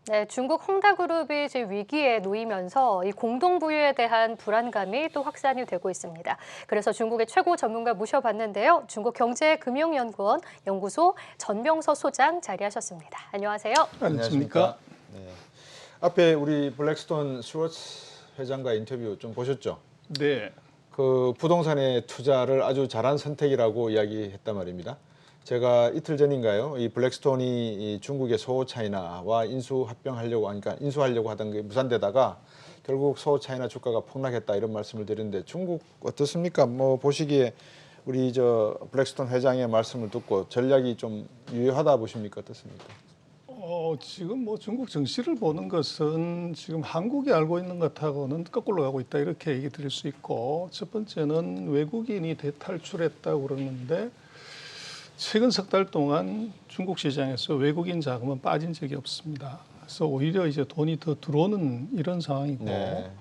네, 중국 홍다그룹이 이제 위기에 놓이면서 이 공동부유에 대한 불안감이 또 확산이 되고 있습니다. 그래서 중국의 최고 전문가 모셔봤는데요. 중국경제금융연구원 연구소 전명서 소장 자리하셨습니다. 안녕하세요. 안녕하십니까? 네. 앞에 우리 블랙스톤 스튜어트 회장과 인터뷰 좀 보셨죠? 네. 그 부동산에 투자를 아주 잘한 선택이라고 이야기했단 말입니다. 제가 이틀 전인가요? 이 블랙스톤이 이 중국의 소차이나와 인수하려고 하던 게 무산되다가 결국 소차이나 주가가 폭락했다 이런 말씀을 드렸는데 중국 어떻습니까? 뭐 보시기에 우리 저 블랙스톤 회장의 말씀을 듣고 전략이 좀 유효하다 보십니까? 어떻습니까? 지금 뭐 중국 증시를 보는 것은 지금 한국이 알고 있는 것하고는 거꾸로 가고 있다 이렇게 얘기 드릴 수 있고, 첫 번째는 외국인이 대탈출했다고 그러는데 최근 석 달 동안 중국 시장에서 외국인 자금은 빠진 적이 없습니다. 그래서 오히려 이제 돈이 더 들어오는 이런 상황이고, 네.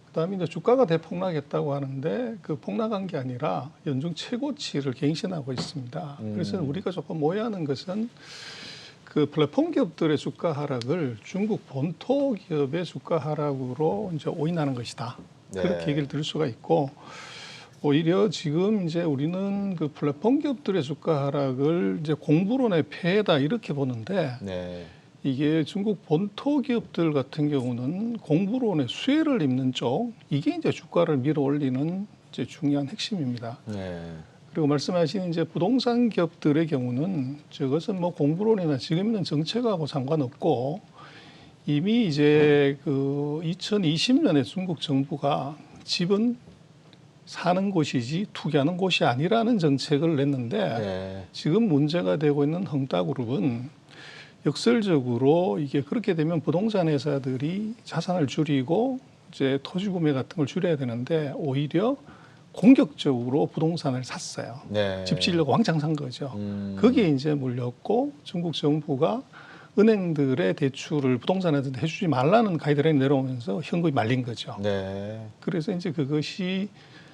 그다음에 이제 주가가 대폭락했다고 하는데 그 폭락한 게 아니라 연중 최고치를 갱신하고 있습니다. 그래서 우리가 조금 오해하는 것은 그 플랫폼 기업들의 주가 하락을 중국 본토 기업의 주가 하락으로 이제 오인하는 것이다. 네. 그렇게 얘기를 들을 수가 있고, 오히려 지금 이제 우리는 그 플랫폼 기업들의 주가 하락을 이제 공부론의 폐해다 이렇게 보는데, 네. 이게 중국 본토 기업들 같은 경우는 공부론의 수혜를 입는 쪽, 이게 이제 주가를 밀어 올리는 이제 중요한 핵심입니다. 네. 그리고 말씀하신 이제 부동산 기업들의 경우는 저것은 뭐 공부론이나 지금 있는 정책하고 상관없고, 이미 이제 그 2020년에 중국 정부가 집은 사는 곳이지 투기하는 곳이 아니라는 정책을 냈는데, 네. 지금 문제가 되고 있는 헝다그룹은 역설적으로 이게 그렇게 되면 부동산 회사들이 자산을 줄이고 이제 토지 구매 같은 걸 줄여야 되는데 오히려 공격적으로 부동산을 샀어요. 네. 집 지으려고 왕창 산 거죠. 거기에 이제 물렸고, 중국 정부가 은행들의 대출을 부동산한테 해주지 말라는 가이드라인이 내려오면서 현금이 말린 거죠. 네. 그래서 이제 그것이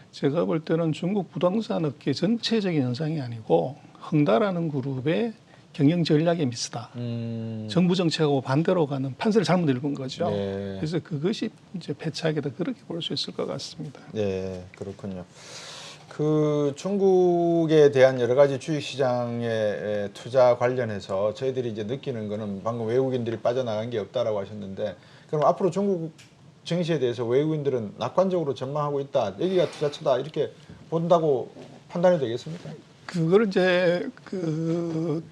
제가 볼 때는 중국 부동산 업계 전체적인 현상이 아니고 헝다라는 그룹의 경영 전략의 미스다. 정부 정책하고 반대로 가는 판세를 잘못 읽은 거죠. 네. 그래서 그것이 이제 패착이다 그렇게 볼 수 있을 것 같습니다. 네, 그렇군요. 그 중국에 대한 여러 가지 주식시장의 투자 관련해서 저희들이 이제 느끼는 거는 방금 외국인들이 빠져나간 게 없다라고 하셨는데, 그럼 앞으로 중국 증시에 대해서 외국인들은 낙관적으로 전망하고 있다, 여기가 투자처다 이렇게 본다고 판단이 되겠습니까? 그걸 이제 그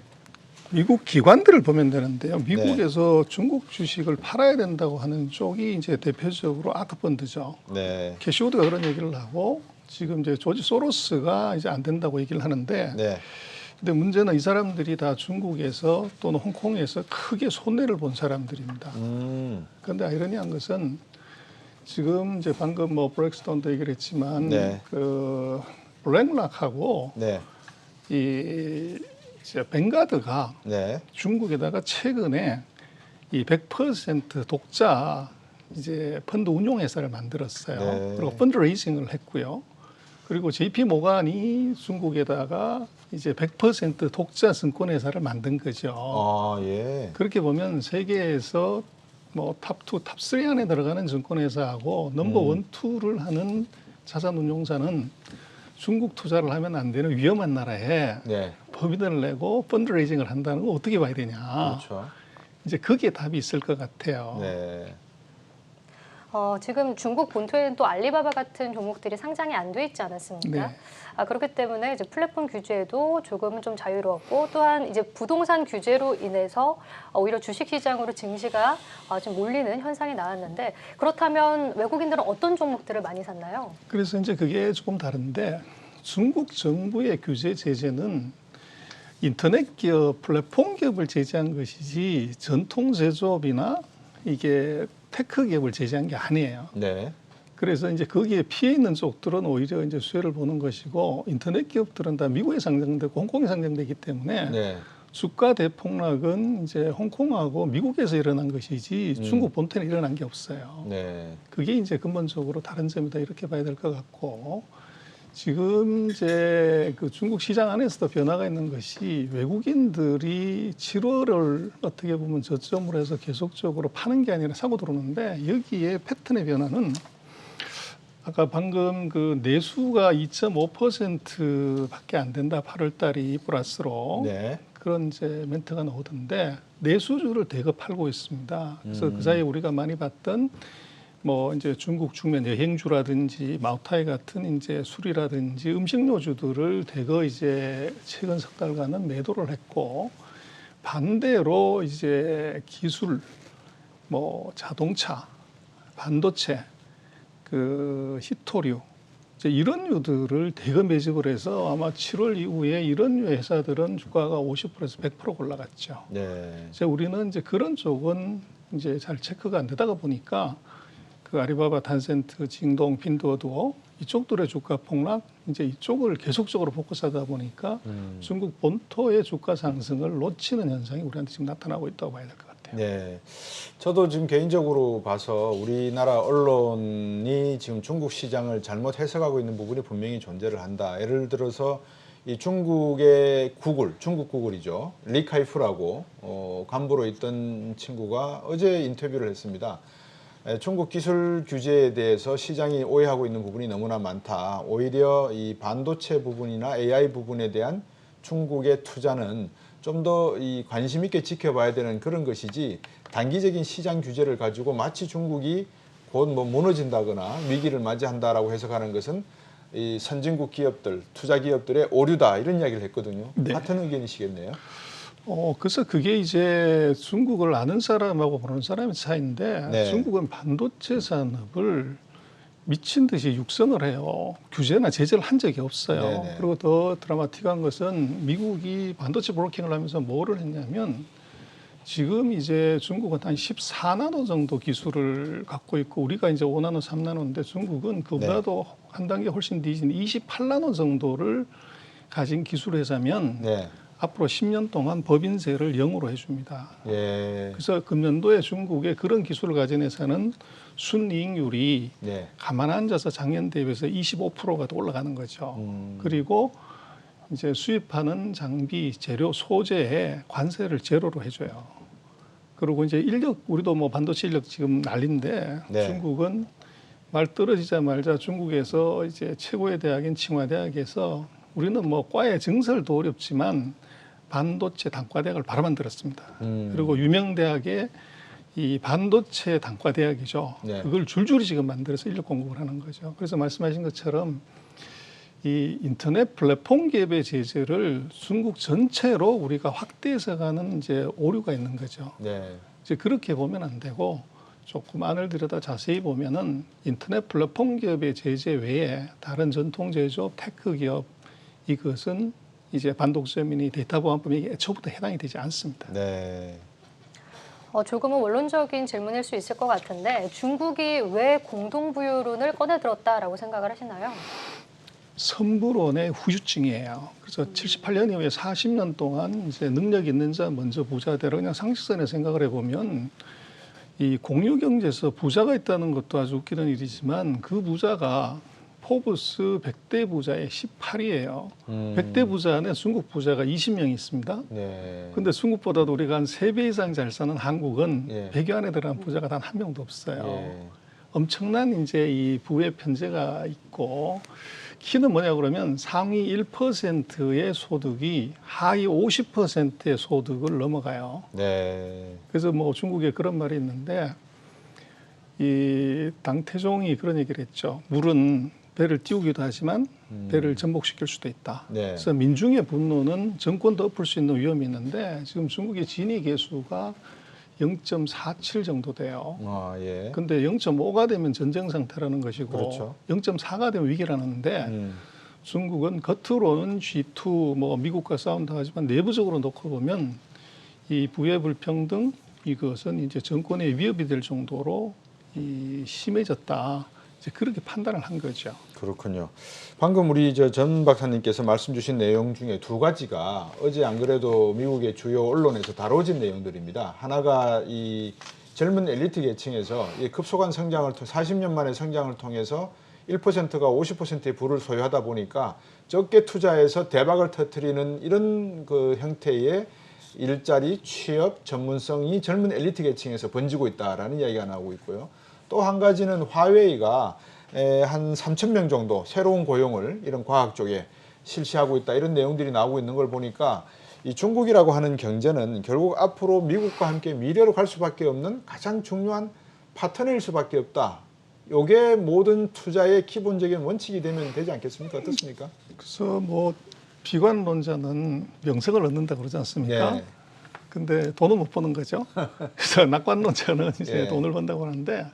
미국 기관들을 보면 되는데요. 미국에서 중국 주식을 팔아야 된다고 하는 쪽이 이제 대표적으로 아크펀드죠. 네. 캐시우드가 그런 얘기를 하고, 지금 이제 조지 소로스가 이제 안 된다고 얘기를 하는데, 네. 근데 문제는 이 사람들이 다 중국에서 또는 홍콩에서 크게 손해를 본 사람들입니다. 그런데 아이러니한 것은 지금 이제 방금 뭐 블랙스톤도 얘기를 했지만, 네. 그 블랙락하고 네. 이 이제 뱅가드가 네. 중국에다가 최근에 이 100% 독자 이제 펀드 운용 회사를 만들었어요. 네. 그리고 펀드 레이징을 했고요. 그리고 JP 모간이 중국에다가 이제 100% 독자 증권 회사를 만든 거죠. 아, 예. 그렇게 보면 세계에서 뭐 탑2, 탑3 안에 들어가는 증권 회사하고 넘버 1, 2를 하는 자산 운용사는 중국 투자를 하면 안 되는 위험한 나라에 네. 법인을 내고 펀드레이징을 한다는 거 어떻게 봐야 되냐. 그렇죠. 이제 거기에 답이 있을 것 같아요. 네. 지금 중국 본토에는 또 알리바바 같은 종목들이 상장이 안 돼 있지 않았습니까? 네. 그렇기 때문에 이제 플랫폼 규제도 조금은 좀 자유로웠고, 또한 이제 부동산 규제로 인해서 오히려 주식시장으로 증시가 좀 몰리는 현상이 나왔는데, 그렇다면 외국인들은 어떤 종목들을 많이 샀나요? 그래서 이제 그게 조금 다른데, 중국 정부의 규제 제재는 인터넷 기업, 플랫폼 기업을 제재한 것이지 전통 제조업이나 이게 테크 기업을 제재한 게 아니에요. 네. 그래서 이제 거기에 피해 있는 쪽들은 오히려 이제 수혜를 보는 것이고, 인터넷 기업들은 다 미국에 상장되고 홍콩에 상장되기 때문에 네. 주가 대폭락은 이제 홍콩하고 미국에서 일어난 것이지 중국 본토에 일어난 게 없어요. 네. 그게 이제 근본적으로 다른 점이다 이렇게 봐야 될 것 같고, 지금 이제 그 중국 시장 안에서도 변화가 있는 것이 외국인들이 7월을 어떻게 보면 저점으로 해서 계속적으로 파는 게 아니라 사고 들어오는데 여기에 패턴의 변화는 아까 방금 그 내수가 2.5%밖에 안 된다 8월 달이 플러스로 네. 그런 이제 멘트가 나오던데 내수주를 대거 팔고 있습니다. 그래서 그 사이에 우리가 많이 봤던 뭐 이제 중국 중면 여행주라든지 마오타이 같은 이제 술이라든지 음식료주들을 대거 이제 최근 석 달간은 매도를 했고 반대로 이제 기술, 뭐 자동차, 반도체, 그 히토류 이제 이런 류들을 대거 매집을 해서 아마 7월 이후에 이런 류 회사들은 주가가 50%에서 100% 올라갔죠. 네. 이제 우리는 이제 그런 쪽은 이제 잘 체크가 안 되다가 보니까 그 아리바바, 단센트, 징동, 핀두오두오 이쪽들의 주가 폭락 이제 이쪽을 계속적으로 포커스하다 보니까 중국 본토의 주가 상승을 놓치는 현상이 우리한테 지금 나타나고 있다고 봐야 될 것 같아요. 네. 저도 지금 개인적으로 봐서 우리나라 언론이 지금 중국 시장을 잘못 해석하고 있는 부분이 분명히 존재를 한다. 예를 들어서 이 중국의 구글, 중국 구글이죠. 리카이프라고 간부로 있던 친구가 어제 인터뷰를 했습니다. 중국 기술 규제에 대해서 시장이 오해하고 있는 부분이 너무나 많다. 오히려 이 반도체 부분이나 AI 부분에 대한 중국의 투자는 좀 더 이 관심 있게 지켜봐야 되는 그런 것이지 단기적인 시장 규제를 가지고 마치 중국이 곧 뭐 무너진다거나 위기를 맞이한다라고 해석하는 것은 이 선진국 기업들, 투자 기업들의 오류다 이런 이야기를 했거든요. 네. 같은 의견이시겠네요. 그래서 그게 이제 중국을 아는 사람하고 모르는 사람의 차이인데 네. 중국은 반도체 산업을 미친 듯이 육성을 해요. 규제나 제재를 한 적이 없어요. 네네. 그리고 더 드라마틱한 것은 미국이 반도체 브로킹을 하면서 뭐를 했냐면 지금 이제 중국은 한 14나노 정도 기술을 갖고 있고 우리가 이제 5나노, 3나노인데 중국은 그보다도 한 단계 훨씬 뒤진 28나노 정도를 가진 기술 회사면 네. 앞으로 10년 동안 법인세를 0으로 해줍니다. 예. 그래서 금년도에 중국의 그런 기술을 가진 회사는 순이익률이 네. 가만 앉아서 작년 대비해서 25%가 더 올라가는 거죠. 그리고 이제 수입하는 장비, 재료, 소재에 관세를 제로로 해줘요. 그리고 이제 인력, 우리도 뭐 반도체 인력 지금 난리인데 네. 중국은 말 떨어지자마자 중국에서 이제 최고의 대학인 칭화대학에서 우리는 뭐 과의 증설도 어렵지만 반도체 단과대학을 바로 만들었습니다. 그리고 유명 대학의 이 반도체 단과대학이죠. 네. 그걸 줄줄이 지금 만들어서 인력 공급을 하는 거죠. 그래서 말씀하신 것처럼 이 인터넷 플랫폼 기업의 제재를 중국 전체로 우리가 확대해서 가는 이제 오류가 있는 거죠. 네. 이제 그렇게 보면 안 되고 조금 안을 들여다 자세히 보면은 인터넷 플랫폼 기업의 제재 외에 다른 전통 제조업, 테크 기업 이것은 이제 반독점이니 데이터 보안법이 애초부터 해당이 되지 않습니다. 네. 조금은 원론적인 질문일 수 있을 것 같은데 중국이 왜 공동부유론을 꺼내들었다라고 생각을 하시나요? 선불원의 후유증이에요. 그래서 78년 이후에 40년 동안 이제 능력 있는 자 먼저 부자 되라 그냥 상식선에 생각을 해보면 이 공유경제에서 부자가 있다는 것도 아주 웃기는 일이지만 그 부자가 포브스 100대 부자의 18위예요. 100대 부자 안에 중국 부자가 20명 있습니다. 네. 근데 중국보다도 우리가 한 3배 이상 잘 사는 한국은 예. 100여 안에 들어간 부자가 단 한 명도 없어요. 예. 엄청난 이제 이 부의 편제가 있고 키는 뭐냐 그러면 상위 1%의 소득이 하위 50%의 소득을 넘어가요. 네. 그래서 뭐 중국에 그런 말이 있는데 이 당태종이 그런 얘기를 했죠. 물은 배를 띄우기도 하지만 배를 전복시킬 수도 있다. 네. 그래서 민중의 분노는 정권도 엎을 수 있는 위험이 있는데 지금 중국의 진위 계수가 0.47 정도 돼요. 아, 예. 근데 0.5가 되면 전쟁 상태라는 것이고 그렇죠. 0.4가 되면 위기라는데 중국은 겉으로는 G2 뭐 미국과 싸운다 하지만 내부적으로 놓고 보면 이 부의 불평등 이것은 이제 정권의 위협이 될 정도로 심해졌다. 이제 그렇게 판단을 한 거죠. 그렇군요. 방금 우리 전 박사님께서 말씀 주신 내용 중에 두 가지가 어제 안 그래도 미국의 주요 언론에서 다뤄진 내용들입니다. 하나가 이 젊은 엘리트 계층에서 이 급속한 성장을 40년 만의 성장을 통해서 1%가 50%의 부를 소유하다 보니까 적게 투자해서 대박을 터뜨리는 이런 그 형태의 일자리, 취업, 전문성이 젊은 엘리트 계층에서 번지고 있다라는 이야기가 나오고 있고요. 또 한 가지는 화웨이가 한 3,000명 정도 새로운 고용을 이런 과학 쪽에 실시하고 있다 이런 내용들이 나오고 있는 걸 보니까 이 중국이라고 하는 경제는 결국 앞으로 미국과 함께 미래로 갈 수밖에 없는 가장 중요한 파트너일 수밖에 없다. 이게 모든 투자의 기본적인 원칙이 되면 되지 않겠습니까? 어떻습니까? 그래서 뭐 비관론자는 명성을 얻는다 그러지 않습니까? 네. 근데 돈을 못 버는 거죠. 그래서 낙관론자는 이제 네. 돈을 번다고 하는데,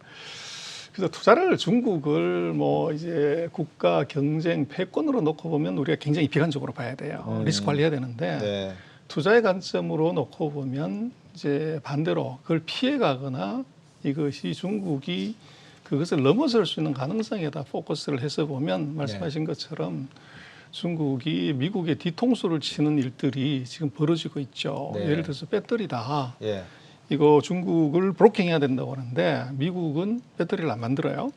그래서 투자를 중국을 뭐 이제 국가 경쟁 패권으로 놓고 보면 우리가 굉장히 비관적으로 봐야 돼요. 리스크 관리해야 되는데 네. 투자의 관점으로 놓고 보면 이제 반대로 그걸 피해가거나 이것이 중국이 그것을 넘어설 수 있는 가능성에다 포커스를 해서 보면 말씀하신 것처럼 중국이 미국의 뒤통수를 치는 일들이 지금 벌어지고 있죠. 네. 예를 들어서 배터리다. 예. 이거 중국을 브로킹해야 된다고 하는데 미국은 배터리를 안 만들어요.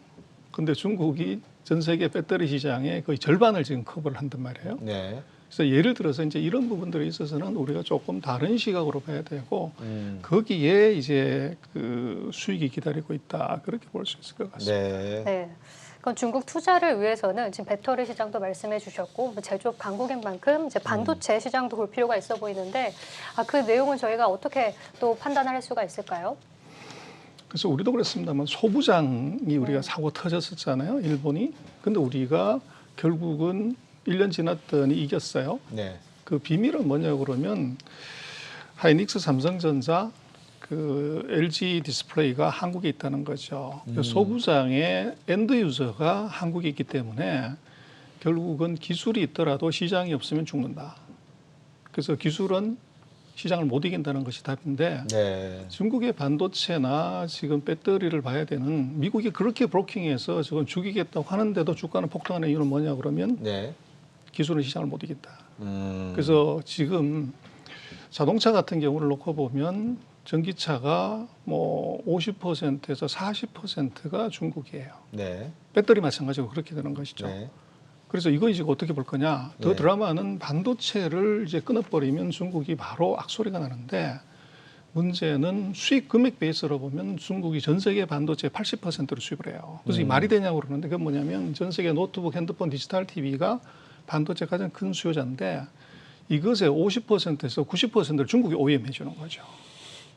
근데 중국이 전 세계 배터리 시장의 거의 절반을 지금 커버를 한단 말이에요. 네. 그래서 예를 들어서 이제 이런 부분들에 있어서는 우리가 조금 다른 시각으로 봐야 되고 거기에 이제 그 수익이 기다리고 있다 그렇게 볼 수 있을 것 같습니다. 네. 네. 그럼 중국 투자를 위해서는 지금 배터리 시장도 말씀해 주셨고 뭐 제조업 강국인 만큼 이제 반도체 시장도 볼 필요가 있어 보이는데 그 내용은 저희가 어떻게 또 판단할 수가 있을까요? 그래서 우리도 그랬습니다만 소부장이 우리가 사고 터졌었잖아요. 일본이. 근데 우리가 결국은 1년 지났더니 이겼어요. 네. 그 비밀은 뭐냐고 그러면 하이닉스, 삼성전자, 그 LG 디스플레이가 한국에 있다는 거죠. 소부장의 엔드 유저가 한국에 있기 때문에 결국은 기술이 있더라도 시장이 없으면 죽는다. 그래서 기술은 시장을 못 이긴다는 것이 답인데 네. 중국의 반도체나 지금 배터리를 봐야 되는 미국이 그렇게 브로킹해서 지금 죽이겠다고 하는데도 주가는 폭등하는 이유는 뭐냐 그러면 네. 기술은 시장을 못 이긴다. 그래서 지금 자동차 같은 경우를 놓고 보면 전기차가 뭐 50%에서 40%가 중국이에요. 네. 배터리 마찬가지로 그렇게 되는 것이죠. 네. 그래서 이거 이제 어떻게 볼 거냐? 더 네. 드라마는 반도체를 이제 끊어버리면 중국이 바로 악소리가 나는데 문제는 수익 금액 베이스로 보면 중국이 전 세계 반도체 80%를 수입을 해요. 그래서 이 말이 되냐고 그러는데 그건 뭐냐면 전 세계 노트북, 핸드폰, 디지털 TV가 반도체 가장 큰 수요자인데 이것의 50%에서 90%를 중국이 OEM 해주는 거죠.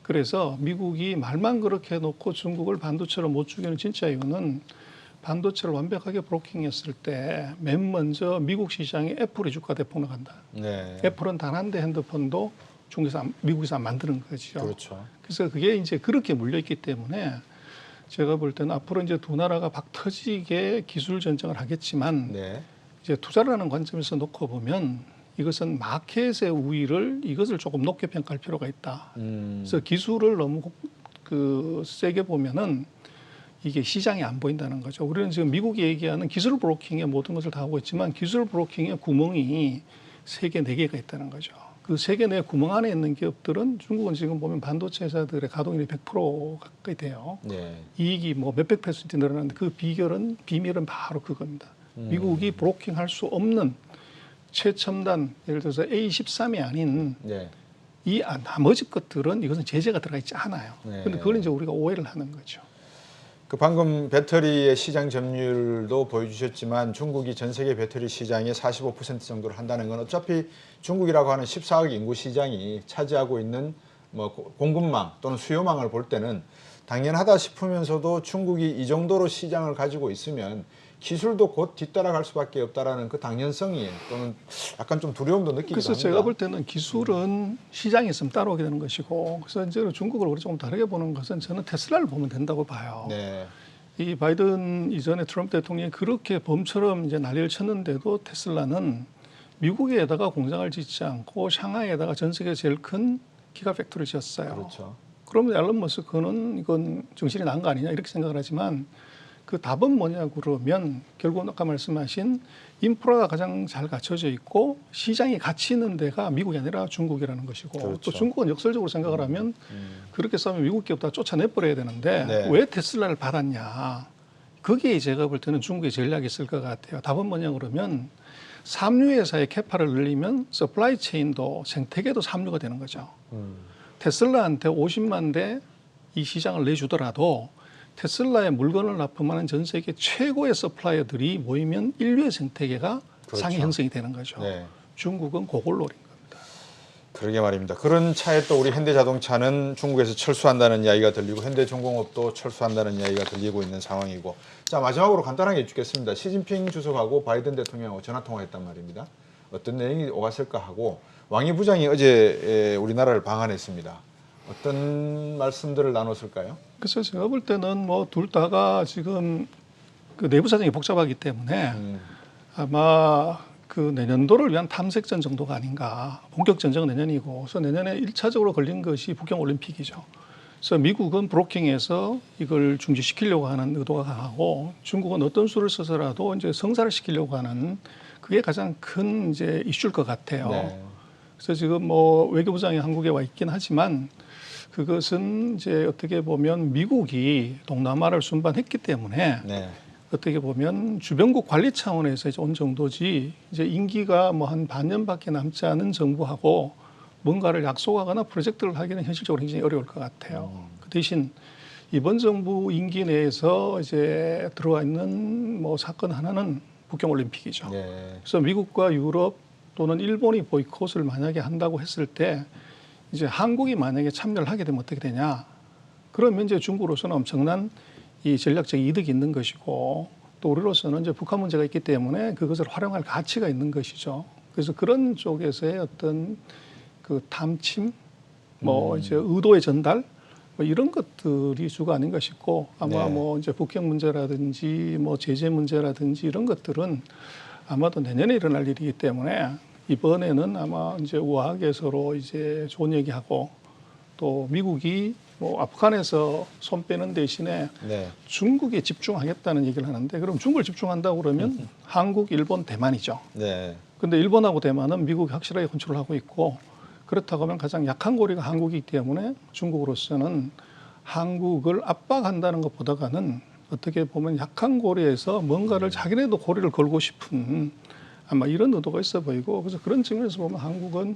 그래서 미국이 말만 그렇게 해놓고 중국을 반도체로 못 죽이는 진짜 이유는 반도체를 완벽하게 브로킹했을 때 맨 먼저 미국 시장에 애플이 주가 대폭락한다. 네. 애플은 단 한 대 핸드폰도 중국에서 미국에서 안 만드는 거죠. 그렇죠. 그래서 그게 이제 그렇게 물려있기 때문에 제가 볼 때는 앞으로 이제 두 나라가 박 터지게 기술 전쟁을 하겠지만 네. 이제 투자라는 관점에서 놓고 보면 이것은 마켓의 우위를 이것을 조금 높게 평가할 필요가 있다. 그래서 기술을 너무 그 세게 보면은 이게 시장이 안 보인다는 거죠. 우리는 지금 미국이 얘기하는 기술 브로킹의 모든 것을 다 하고 있지만 기술 브로킹의 구멍이 3개, 4개가 있다는 거죠. 그 3개, 4 구멍 안에 있는 기업들은 중국은 지금 보면 반도체 회사들의 가동률이 100% 가까이 돼요. 네. 이익이 뭐 몇백 퍼센트 늘어나는데 그 비밀은 바로 그겁니다. 미국이 브로킹할 수 없는 최첨단 예를 들어서 A13이 아닌 네. 이 나머지 것들은 이것은 제재가 들어가 있지 않아요. 그런데 네. 그걸 이제 우리가 오해를 하는 거죠. 그 방금 배터리의 시장 점유율도 보여주셨지만 중국이 전 세계 배터리 시장의 45% 정도를 한다는 건 어차피 중국이라고 하는 14억 인구 시장이 차지하고 있는 뭐 공급망 또는 수요망을 볼 때는 당연하다 싶으면서도 중국이 이 정도로 시장을 가지고 있으면 기술도 곧 뒤따라갈 수밖에 없다라는 그 당연성이 또는 약간 좀 두려움도 느끼기도 그래서 합니다. 제가 볼 때는 기술은 시장에 있으면 따라오게 되는 것이고 그래서 이제 중국을 우리 조금 다르게 보는 것은 저는 테슬라를 보면 된다고 봐요. 네. 이 바이든 이전에 트럼프 대통령이 그렇게 범처럼 이제 난리를 쳤는데도 테슬라는 미국에다가 공장을 짓지 않고 샹하이에다가 전 세계 제일 큰 기가 팩토리를 지었어요. 그렇죠. 그러면 앨런 머스크는 이건 정신이 나간 거 아니냐 이렇게 생각을 하지만 그 답은 뭐냐고 그러면 결국은 아까 말씀하신 인프라가 가장 잘 갖춰져 있고 시장이 가치 있는 데가 미국이 아니라 중국이라는 것이고 그렇죠. 또 중국은 역설적으로 생각을 하면 그렇게 싸우면 미국 기업 다 쫓아내버려야 되는데 네. 왜 테슬라를 받았냐 거기에 제가 볼 때는 중국의 전략이 있을 것 같아요. 답은 뭐냐 그러면 삼류 회사의 캐파를 늘리면 서플라이 체인도 생태계도 삼류가 되는 거죠. 테슬라한테 50만 대 이 시장을 내주더라도 테슬라의 물건을 납품하는 전 세계 최고의 서플라이어들이 모이면 인류의 생태계가 그렇죠. 상위 형성이 되는 거죠. 네. 중국은 그걸 노린 겁니다. 그러게 말입니다. 그런 차에 또 우리 현대자동차는 중국에서 철수한다는 이야기가 들리고 현대중공업도 철수한다는 이야기가 들리고 있는 상황이고. 자, 마지막으로 간단하게 여쭙겠습니다. 시진핑 주석하고 바이든 대통령하고 전화 통화했단 말입니다. 어떤 내용이 오갔을까 하고 왕이 부장이 어제 우리나라를 방한했습니다. 어떤 말씀들을 나눴을까요? 그래서 제가 볼 때는 뭐 둘 다가 지금 그 내부 사정이 복잡하기 때문에 아마 그 내년도를 위한 탐색전 정도가 아닌가. 본격 전쟁은 내년이고, 그래서 내년에 1차적으로 걸린 것이 북경 올림픽이죠. 그래서 미국은 브로킹에서 이걸 중지시키려고 하는 의도가 강하고, 중국은 어떤 수를 써서라도 이제 성사를 시키려고 하는 그게 가장 큰 이제 이슈일 것 같아요. 네. 그래서 지금 뭐 외교부장이 한국에 와 있긴 하지만 그것은 이제 어떻게 보면 미국이 동남아를 순반했기 때문에 네. 어떻게 보면 주변국 관리 차원에서 이제 온 정도지 이제 임기가 뭐 한 반년밖에 남지 않은 정부하고 뭔가를 약속하거나 프로젝트를 하기는 현실적으로 굉장히 어려울 것 같아요. 그 대신 이번 정부 임기 내에서 이제 들어와 있는 뭐 사건 하나는 북경 올림픽이죠. 네. 그래서 미국과 유럽 또는 일본이 보이콧을 만약에 한다고 했을 때 이제 한국이 만약에 참여를 하게 되면 어떻게 되냐? 그러면 이제 중국으로서는 엄청난 이 전략적 이득이 있는 것이고 또 우리로서는 이제 북한 문제가 있기 때문에 그것을 활용할 가치가 있는 것이죠. 그래서 그런 쪽에서의 어떤 그 탐침, 뭐 이제 의도의 전달, 뭐 이런 것들이 주가 아닌가 싶고 아마 네. 뭐 이제 북핵 문제라든지 뭐 제재 문제라든지 이런 것들은 아마도 내년에 일어날 일이기 때문에 이번에는 아마 이제 우아하게 서로 이제 좋은 얘기하고 또 미국이 뭐 아프간에서 손 빼는 대신에 네. 중국에 집중하겠다는 얘기를 하는데 그럼 중국을 집중한다고 그러면 한국, 일본, 대만이죠. 네. 근데 일본하고 대만은 미국이 확실하게 컨트롤하고 있고 그렇다고 하면 가장 약한 고리가 한국이기 때문에 중국으로서는 한국을 압박한다는 것보다는 어떻게 보면 약한 고리에서 뭔가를 자기네도 고리를 걸고 싶은 아마 이런 의도가 있어 보이고 그래서 그런 측면에서 보면 한국은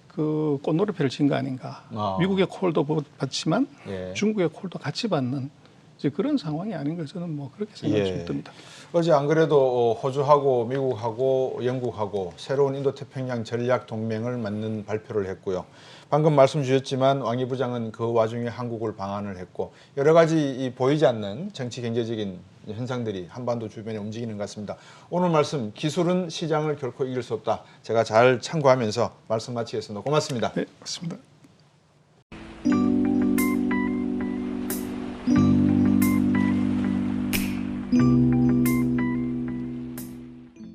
그 꽃놀이 펼친 거 아닌가. 미국의 콜도 받지만 예. 중국의 콜도 같이 받는 이제 그런 상황이 아닌가 저는 뭐 그렇게 생각이 좀 듭니다. 어제 안 그래도 호주하고 미국하고 영국하고 새로운 인도태평양 전략 동맹을 맺는 발표를 했고요. 방금 말씀 주셨지만 왕이 부장은 그 와중에 한국을 방한을 했고 여러 가지 이 보이지 않는 정치 경제적인 현상들이 한반도 주변에 움직이는 것 같습니다. 오늘 말씀 기술은 시장을 결코 이길 수 없다. 제가 잘 참고하면서 말씀 마치겠습니다. 고맙습니다. 네, 맞습니다.